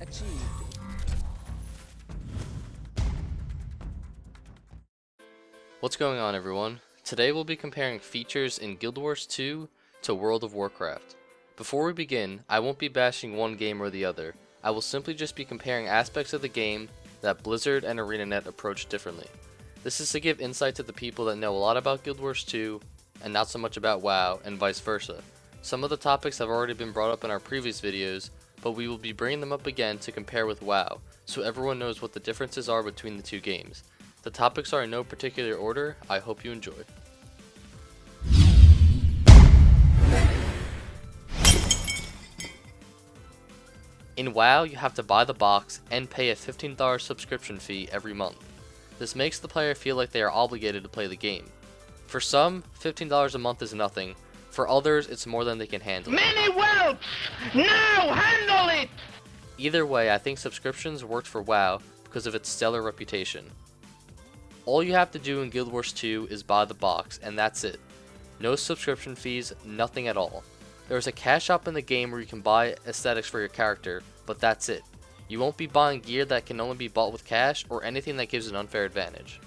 Achieved. What's going on, everyone? Today we'll be comparing features in Guild Wars 2 to World of Warcraft. Before we begin, I won't be bashing one game or the other. I will simply just be comparing aspects of the game that Blizzard and ArenaNet approach differently. This is to give insight to the people that know a lot about Guild Wars 2 and not so much about WoW, and vice versa. Some of the topics have already been brought up in our previous videos, but we will be bringing them up again to compare with WoW, so everyone knows what the differences are between the two games. The topics are in no particular order. I hope you enjoy. In WoW, you have to buy the box and pay a $15 subscription fee every month. This makes the player feel like they are obligated to play the game. For some, $15 a month is nothing. For others, it's more than they can handle. Many whelps! Now handle it! Either way, I think subscriptions worked for WoW because of its stellar reputation. All you have to do in Guild Wars 2 is buy the box, and that's it. No subscription fees, nothing at all. There's a cash shop in the game where you can buy aesthetics for your character, but that's it. You won't be buying gear that can only be bought with cash or anything that gives an unfair advantage.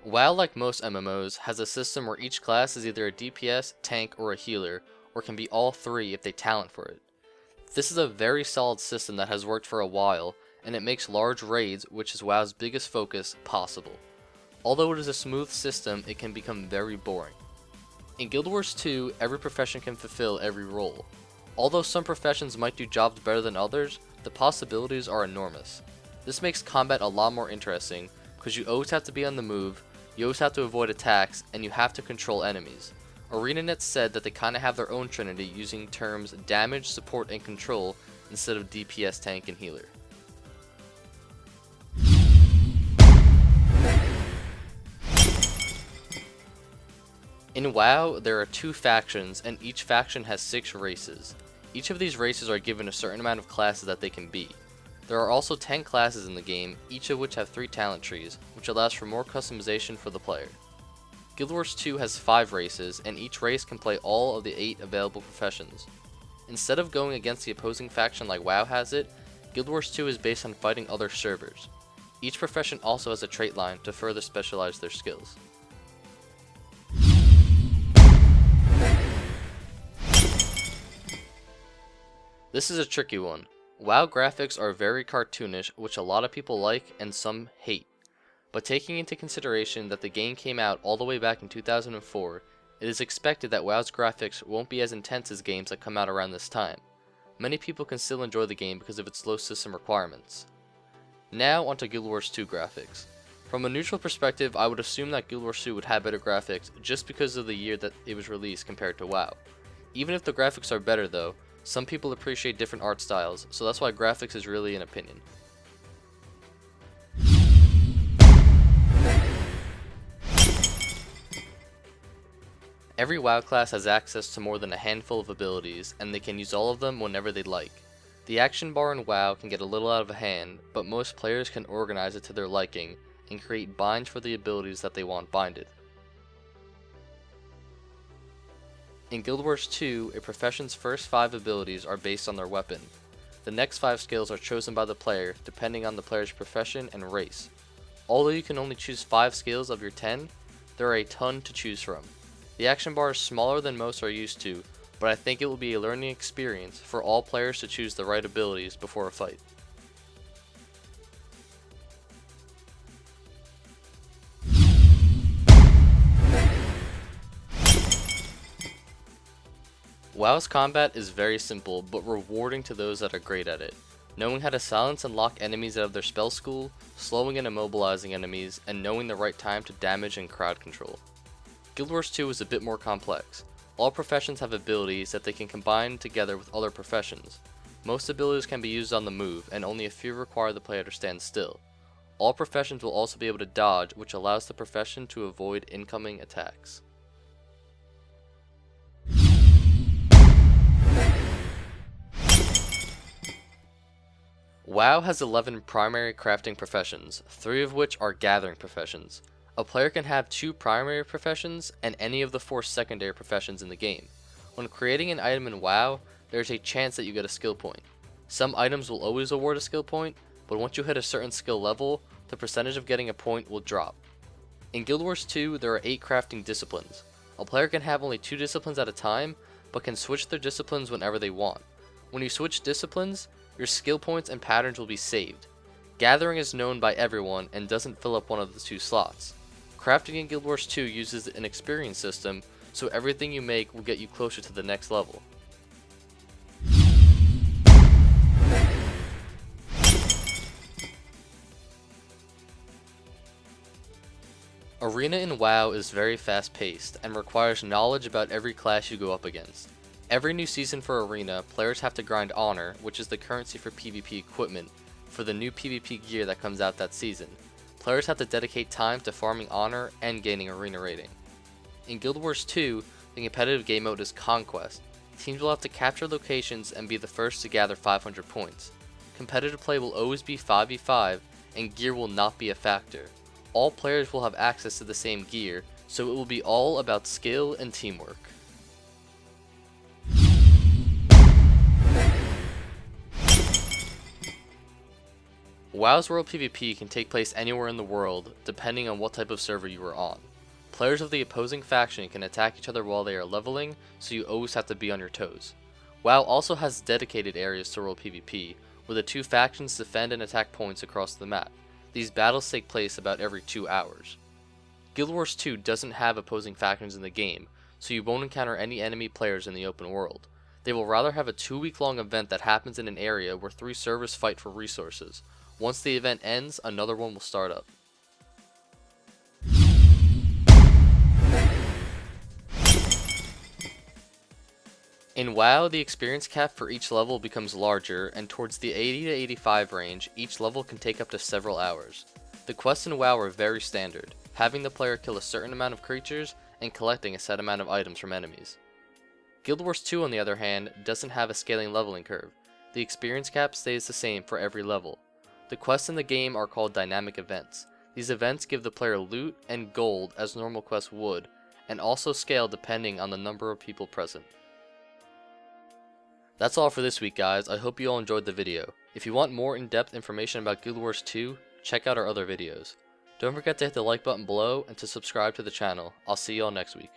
WoW, like most MMOs, has a system where each class is either a DPS, tank, or a healer, or can be all three if they talent for it. This is a very solid system that has worked for a while, and it makes large raids, which is WoW's biggest focus, possible. Although it is a smooth system, it can become very boring. In Guild Wars 2, every profession can fulfill every role. Although some professions might do jobs better than others, the possibilities are enormous. This makes combat a lot more interesting, because you always have to be on the move, you always have to avoid attacks, and you have to control enemies. ArenaNet said that they kinda have their own trinity, using terms damage, support, and control instead of DPS, tank, and healer. In WoW, there are two factions, and each faction has 6 races. Each of these races are given a certain amount of classes that they can be. There are also 10 classes in the game, each of which have 3 talent trees, which allows for more customization for the player. Guild Wars 2 has 5 races, and each race can play all of the 8 available professions. Instead of going against the opposing faction like WoW has it, Guild Wars 2 is based on fighting other servers. Each profession also has a trait line to further specialize their skills. This is a tricky one. WoW graphics are very cartoonish, which a lot of people like and some hate. But taking into consideration that the game came out all the way back in 2004, it is expected that WoW's graphics won't be as intense as games that come out around this time. Many people can still enjoy the game because of its low system requirements. Now onto Guild Wars 2 graphics. From a neutral perspective, I would assume that Guild Wars 2 would have better graphics just because of the year that it was released compared to WoW. Even if the graphics are better though, some people appreciate different art styles, so that's why graphics is really an opinion. Every WoW class has access to more than a handful of abilities, and they can use all of them whenever they'd like. The action bar in WoW can get a little out of hand, but most players can organize it to their liking, and create binds for the abilities that they want binded. In Guild Wars 2, a profession's first 5 abilities are based on their weapon. The next 5 skills are chosen by the player, depending on the player's profession and race. Although you can only choose 5 skills of your 10, there are a ton to choose from. The action bar is smaller than most are used to, but I think it will be a learning experience for all players to choose the right abilities before a fight. WoW's combat is very simple, but rewarding to those that are great at it. Knowing how to silence and lock enemies out of their spell school, slowing and immobilizing enemies, and knowing the right time to damage and crowd control. Guild Wars 2 is a bit more complex. All professions have abilities that they can combine together with other professions. Most abilities can be used on the move, and only a few require the player to stand still. All professions will also be able to dodge, which allows the profession to avoid incoming attacks. WoW has 11 primary crafting professions, 3 of which are gathering professions. A player can have 2 primary professions and any of the 4 secondary professions in the game. When creating an item in WoW, there is a chance that you get a skill point. Some items will always award a skill point, but once you hit a certain skill level, the percentage of getting a point will drop. In Guild Wars 2, there are 8 crafting disciplines. A player can have only 2 disciplines at a time, but can switch their disciplines whenever they want. When you switch disciplines, your skill points and patterns will be saved. Gathering is known by everyone and doesn't fill up one of the 2 slots. Crafting in Guild Wars 2 uses an experience system, so everything you make will get you closer to the next level. Arena in WoW is very fast paced and requires knowledge about every class you go up against. Every new season for Arena, players have to grind honor, which is the currency for PvP equipment, for the new PvP gear that comes out that season. Players have to dedicate time to farming honor and gaining arena rating. In Guild Wars 2, the competitive game mode is Conquest. Teams will have to capture locations and be the first to gather 500 points. Competitive play will always be 5v5, and gear will not be a factor. All players will have access to the same gear, so it will be all about skill and teamwork. WoW's World PvP can take place anywhere in the world, depending on what type of server you are on. Players of the opposing faction can attack each other while they are leveling, so you always have to be on your toes. WoW also has dedicated areas to World PvP, where the 2 factions defend and attack points across the map. These battles take place about every 2 hours. Guild Wars 2 doesn't have opposing factions in the game, so you won't encounter any enemy players in the open world. They will rather have a 2-week-long event that happens in an area where 3 servers fight for resources. Once the event ends, another one will start up. In WoW, the experience cap for each level becomes larger, and towards the 80 to 85 range, each level can take up to several hours. The quests in WoW are very standard, having the player kill a certain amount of creatures and collecting a set amount of items from enemies. Guild Wars 2, on the other hand, doesn't have a scaling leveling curve. The experience cap stays the same for every level. The quests in the game are called dynamic events. These events give the player loot and gold as normal quests would, and also scale depending on the number of people present. That's all for this week, guys. I hope you all enjoyed the video. If you want more in-depth information about Guild Wars 2, check out our other videos. Don't forget to hit the like button below and to subscribe to the channel. I'll see you all next week.